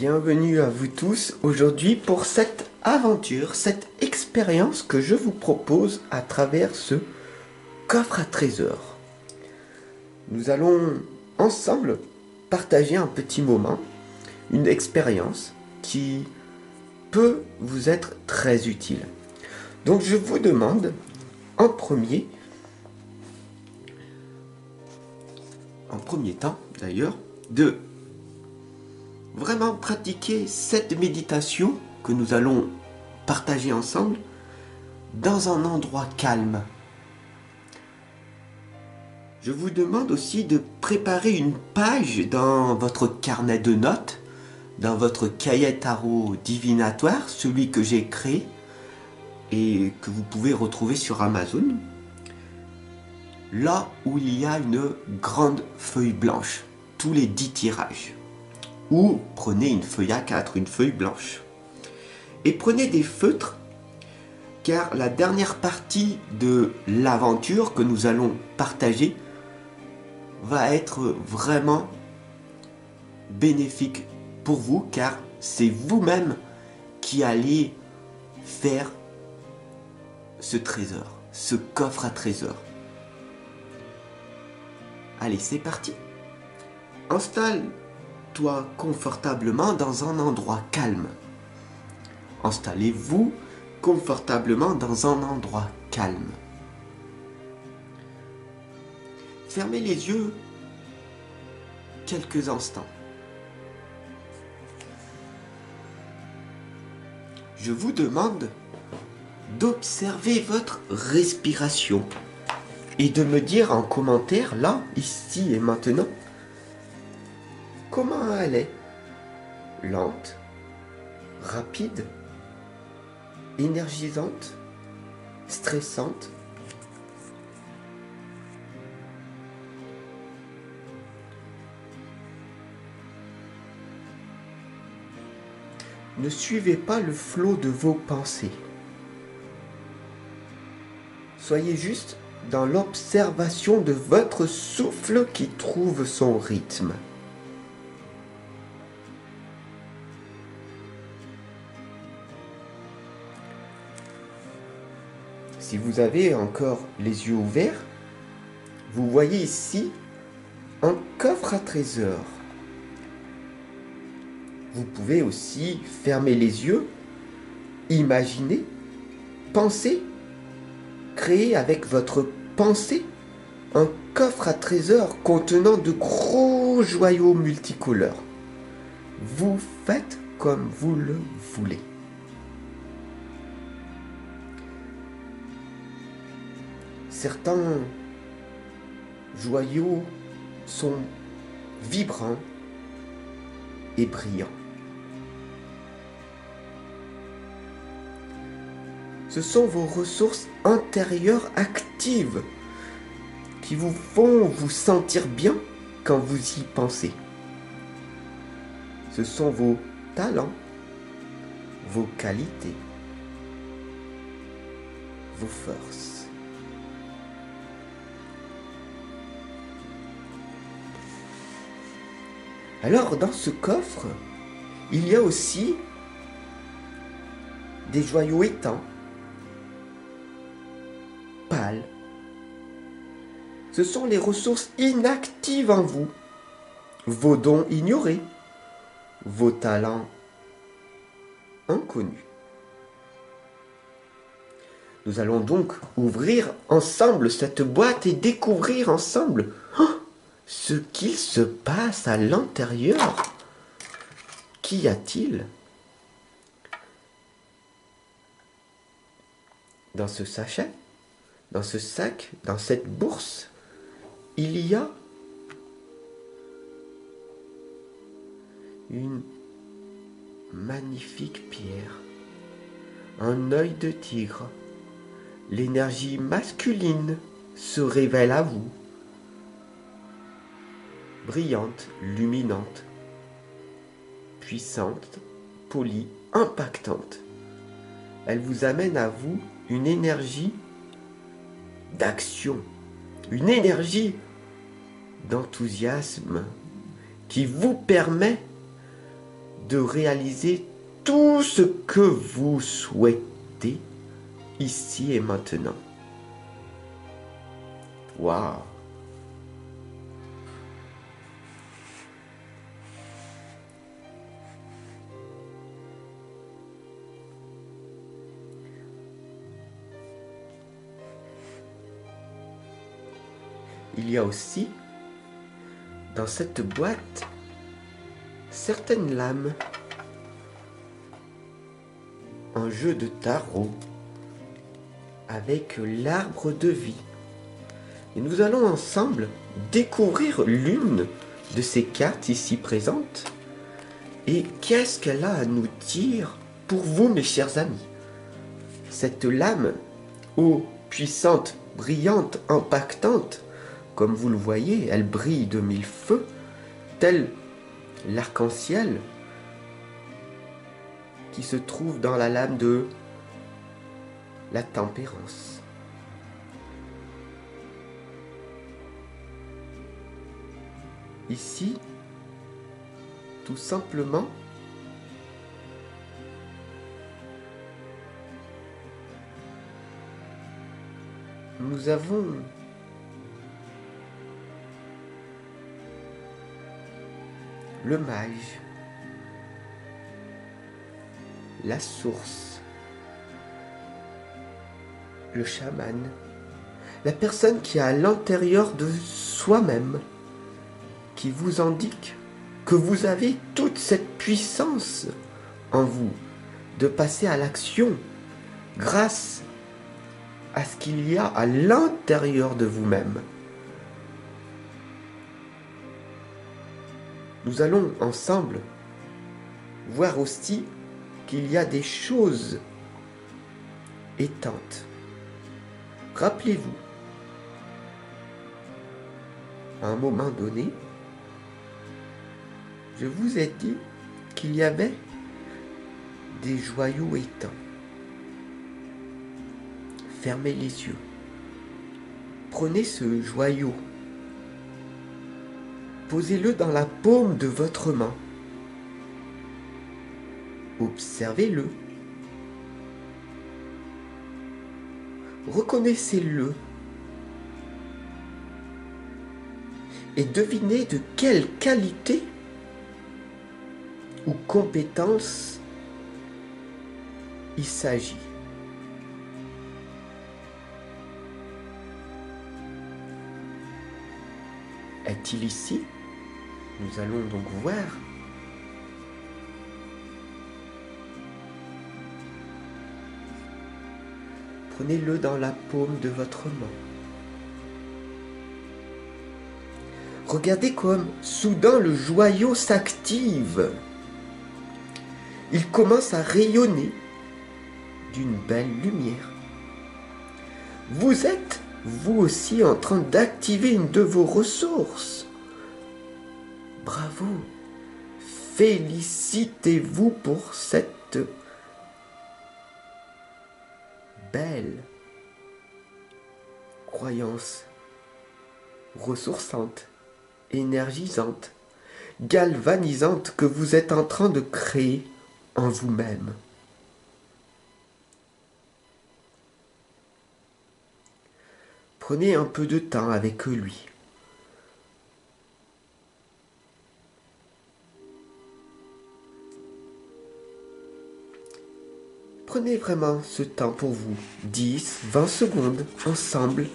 Bienvenue à vous tous aujourd'hui pour cette aventure, cette expérience que je vous propose à travers ce coffre à trésors. Nous allons ensemble partager un petit moment, une expérience qui peut vous être très utile. Donc je vous demande en premier temps d'ailleurs, de vraiment pratiquer cette méditation que nous allons partager ensemble dans un endroit calme. Je vous demande aussi de préparer une page dans votre carnet de notes, dans votre cahier tarot divinatoire, celui que j'ai créé et que vous pouvez retrouver sur Amazon, là où il y a une grande feuille blanche, tous les 10 tirages. Ou prenez une feuille A4, une feuille blanche. Et prenez des feutres, car la dernière partie de l'aventure que nous allons partager va être vraiment bénéfique pour vous, car c'est vous-même qui allez faire ce trésor, ce coffre à trésors. Allez, c'est parti. Installe-toi confortablement dans un endroit calme. Installez-vous confortablement dans un endroit calme. Fermez les yeux quelques instants. Je vous demande d'observer votre respiration et de me dire en commentaire, là, ici et maintenant, comment elle est. Lente, rapide, énergisante, stressante. Ne suivez pas le flot de vos pensées. Soyez juste dans l'observation de votre souffle qui trouve son rythme. Si vous avez encore les yeux ouverts, vous voyez ici un coffre à trésors. Vous pouvez aussi fermer les yeux, imaginer, penser, créer avec votre pensée un coffre à trésors contenant de gros joyaux multicolores. Vous faites comme vous le voulez. Certains joyaux sont vibrants et brillants. Ce sont vos ressources intérieures actives qui vous font vous sentir bien quand vous y pensez. Ce sont vos talents, vos qualités, vos forces. Alors, dans ce coffre, il y a aussi des joyaux éteints, pâles. Ce sont les ressources inactives en vous, vos dons ignorés, vos talents inconnus. Nous allons donc ouvrir ensemble cette boîte et découvrir ensemble ce qu'il se passe à l'intérieur. Qu'y a-t-il dans ce sachet, dans ce sac, dans cette bourse? Il y a une magnifique pierre, un œil de tigre. L'énergie masculine se révèle à vous, brillante, luminante, puissante, polie, impactante. Elle vous amène à vous une énergie d'action, une énergie d'enthousiasme qui vous permet de réaliser tout ce que vous souhaitez ici et maintenant. Waouh! Il y a aussi dans cette boîte certaines lames en jeu de tarot avec l'arbre de vie. Et nous allons ensemble découvrir l'une de ces cartes ici présentes. Et qu'est-ce qu'elle a à nous dire pour vous, mes chers amis? Cette lame, ô puissante, brillante, impactante, comme vous le voyez, elle brille de mille feux, tel l'arc-en-ciel qui se trouve dans la lame de la tempérance. Ici, tout simplement, nous avons le mage, la source, le chaman, la personne qui est à l'intérieur de soi-même, qui vous indique que vous avez toute cette puissance en vous de passer à l'action grâce à ce qu'il y a à l'intérieur de vous-même. Nous allons ensemble voir aussi qu'il y a des choses éteintes. Rappelez-vous, à un moment donné, je vous ai dit qu'il y avait des joyaux éteints. Fermez les yeux. Prenez ce joyau. Posez-le dans la paume de votre main. Observez-le. Reconnaissez-le. Et devinez de quelle qualité ou compétence il s'agit. Est-il ici? Nous allons donc voir. Prenez-le dans la paume de votre main. Regardez comme soudain le joyau s'active. Il commence à rayonner d'une belle lumière. Vous êtes, vous aussi, en train d'activer une de vos ressources. Bravo. Félicitez-vous pour cette belle croyance ressourçante, énergisante, galvanisante que vous êtes en train de créer en vous-même. Prenez un peu de temps avec lui. Prenez vraiment ce temps pour vous, 10, 20 secondes, ensemble.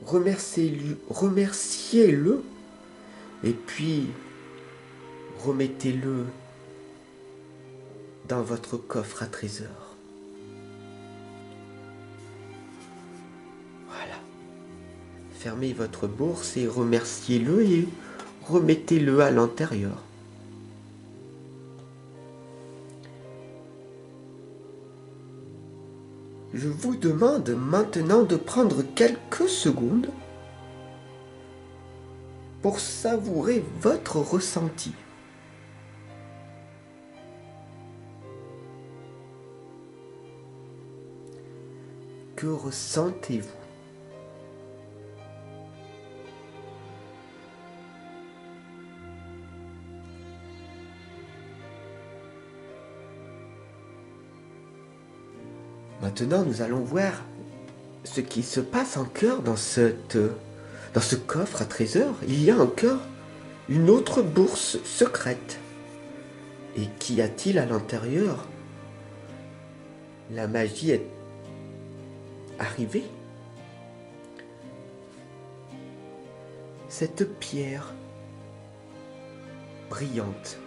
Remerciez-le, et puis remettez-le dans votre coffre à trésors. Voilà. Fermez votre bourse et remerciez-le et remettez-le à l'intérieur. Je vous demande maintenant de prendre quelques secondes pour savourer votre ressenti. Que ressentez-vous? Maintenant, nous allons voir ce qui se passe encore dans ce coffre à trésors. Il y a encore une autre bourse secrète. Et qu'y a-t-il à l'intérieur? La magie est arrivée. Cette pierre brillante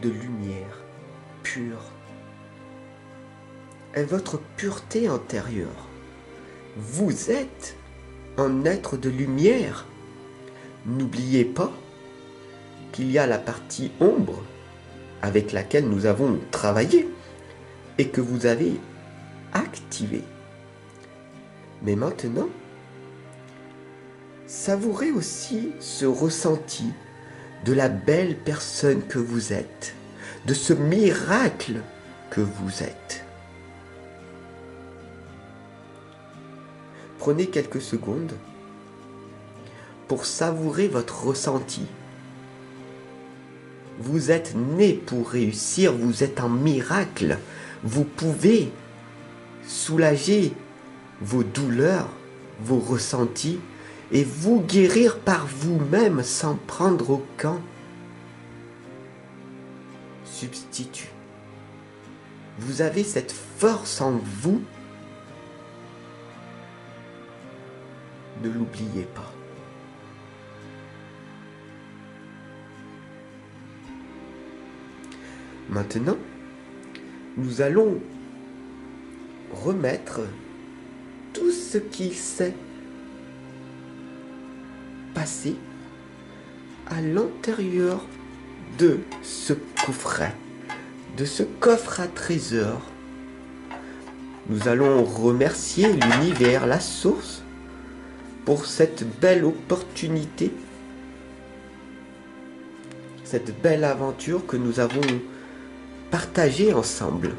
de lumière pure est votre pureté intérieure. Vous êtes un être de lumière. N'oubliez pas qu'il y a la partie ombre avec laquelle nous avons travaillé et que vous avez activée. Mais maintenant, savourez aussi ce ressenti de la belle personne que vous êtes, de ce miracle que vous êtes. Prenez quelques secondes pour savourer votre ressenti. Vous êtes né pour réussir, vous êtes un miracle. Vous pouvez soulager vos douleurs, vos ressentis et vous guérir par vous-même sans prendre aucun substitut. Vous avez cette force en vous. Ne l'oubliez pas. Maintenant, nous allons remettre tout ce qui s'est passé à l'intérieur de ce coffret, de ce coffre à trésors. Nous allons remercier l'univers, la source, pour cette belle opportunité, cette belle aventure que nous avons partagée ensemble.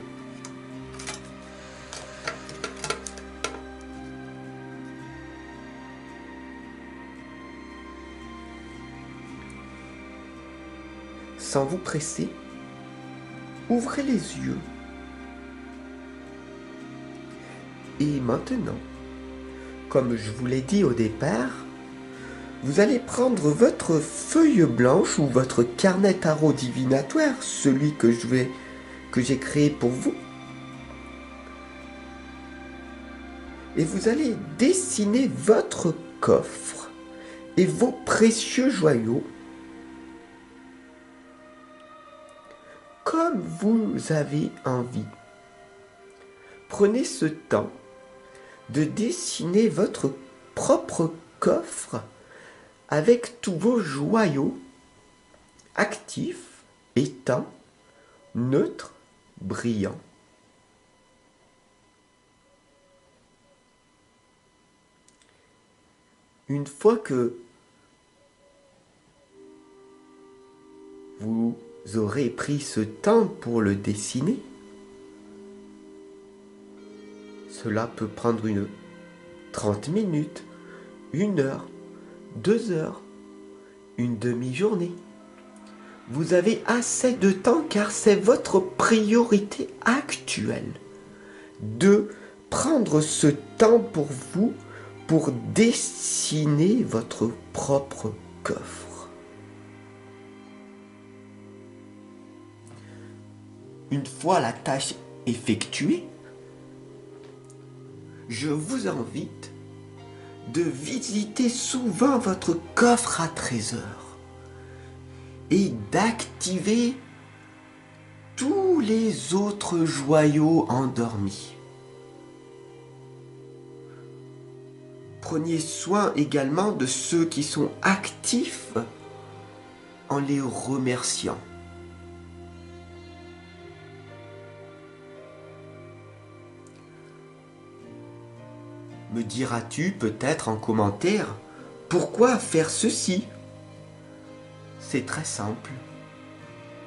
Sans vous presser, ouvrez les yeux. Et maintenant, comme je vous l'ai dit au départ, vous allez prendre votre feuille blanche ou votre carnet tarot divinatoire, celui que j'ai créé pour vous. Et vous allez dessiner votre coffre et vos précieux joyaux comme vous avez envie. Prenez ce temps de dessiner votre propre coffre avec tous vos joyaux actifs, éteints, neutres, brillants. Une fois que vous aurez pris ce temps pour le dessiner, cela peut prendre 30 minutes, 1 heure, 2 heures, une demi-journée. Vous avez assez de temps car c'est votre priorité actuelle de prendre ce temps pour vous pour dessiner votre propre coffre. Une fois la tâche effectuée, je vous invite de visiter souvent votre coffre à trésors et d'activer tous les autres joyaux endormis. Prenez soin également de ceux qui sont actifs en les remerciant. Me diras-tu peut-être en commentaire, pourquoi faire ceci? C'est très simple.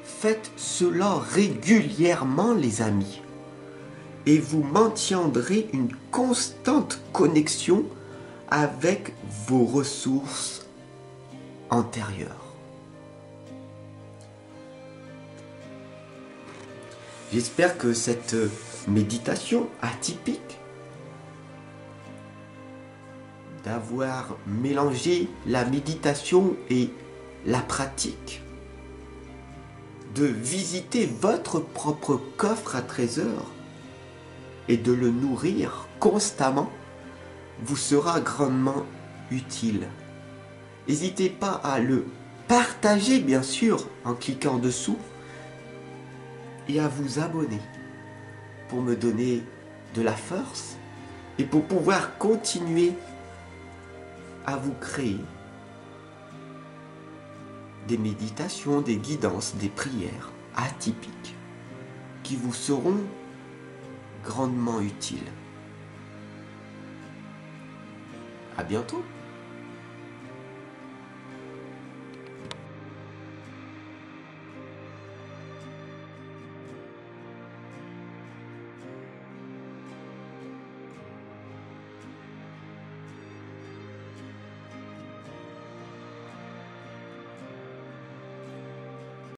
Faites cela régulièrement, les amis, et vous maintiendrez une constante connexion avec vos ressources antérieures. J'espère que cette méditation atypique, d'avoir mélangé la méditation et la pratique, de visiter votre propre coffre à trésors et de le nourrir constamment, vous sera grandement utile. N'hésitez pas à le partager, bien sûr, en cliquant dessous, et à vous abonner pour me donner de la force et pour pouvoir continuer à vous créer des méditations, des guidances, des prières atypiques qui vous seront grandement utiles. À bientôt!